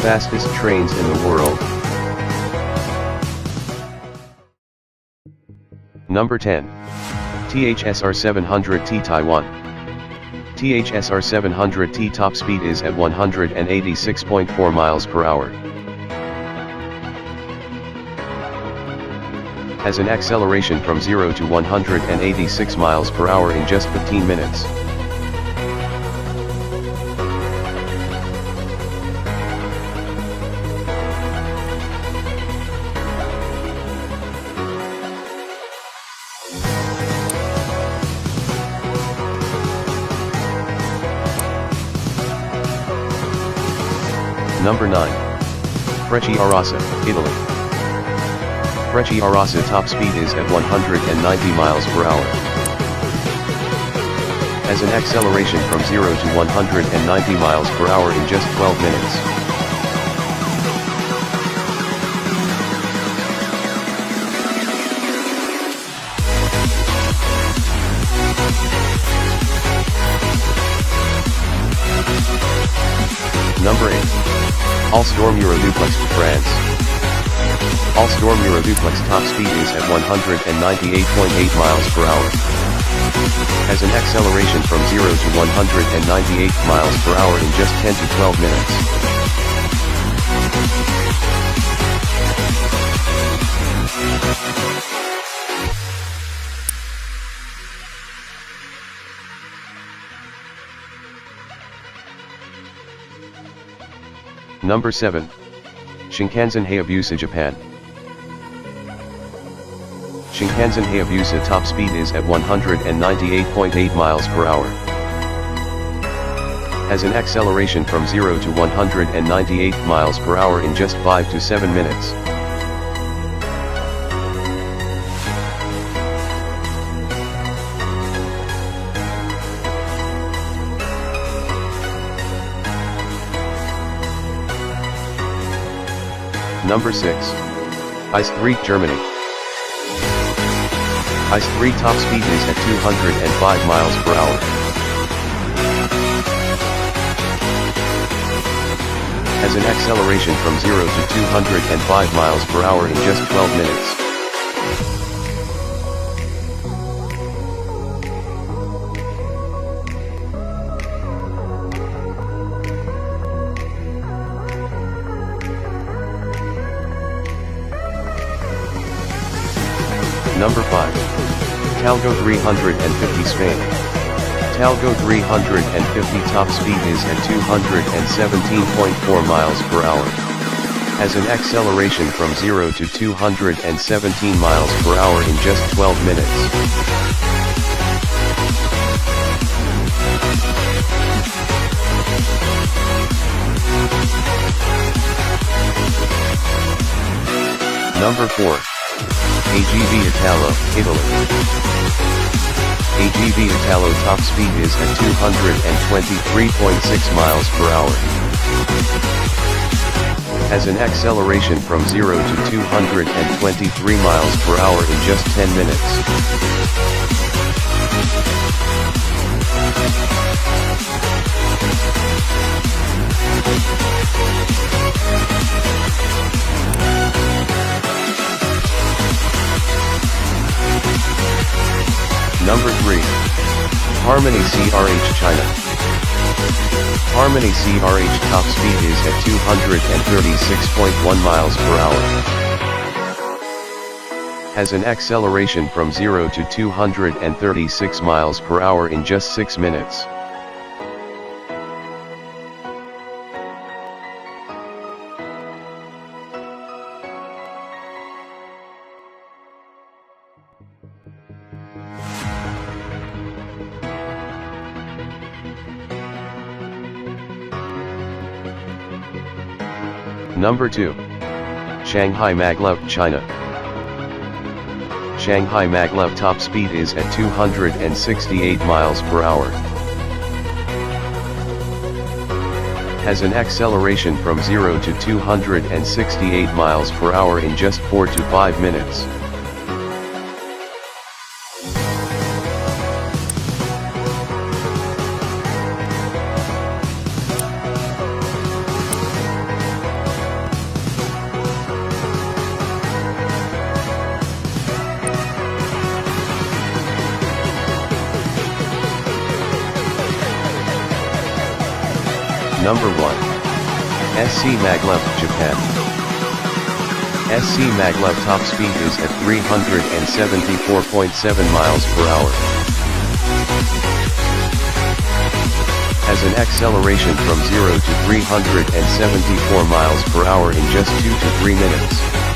Fastest trains in the world. Number 10. THSR 700T Taiwan. THSR 700T top speed is at 186.4 miles per hour. Has an acceleration from 0 to 186 miles per hour in just 15 minutes. Number 9. Frecciarasa, Italy. Frecciarasa top speed is at 190 miles per hour. Has an acceleration from 0 to 190 miles per hour in just 12 minutes. Number 8. Alstom Euroduplex, France. Alstom Euroduplex top speed is at 198.8 miles per hour. Has an acceleration from 0 to 198 miles per hour in just 10 to 12 minutes. Number 7. Shinkansen Hayabusa, Japan. Shinkansen Hayabusa top speed is at 198.8 miles per hour. Has an acceleration from 0 to 198 miles per hour in just 5 to 7 minutes. Number 6. Ice 3, Germany. Ice 3 top speed is at 205 miles per hour. Has an acceleration from 0 to 205 miles per hour in just 12 minutes. Number 5. Talgo 350, Spain. Talgo 350 top speed is at 217.4 miles per hour. Has an acceleration from 0 to 217 miles per hour in just 12 minutes. Number 4. AGV Italo, Italy. AGV Italo top speed is at 223.6 miles per hour. Has an acceleration from 0 to 223 miles per hour in just 10 minutes. Number 3. Harmony CRH, China. Harmony CRH top speed is at 236.1 miles per hour. Has an acceleration from 0 to 236 miles per hour in just 6 minutes. Number 2. Shanghai Maglev, China. Shanghai Maglev top speed is at 268 miles per hour. Has an acceleration from 0 to 268 miles per hour in just 4 to 5 minutes. Number 1. SC Maglev, Japan. SC Maglev top speed is at 374.7 miles per hour. Has an acceleration from 0 to 374 miles per hour in just 2 to 3 minutes.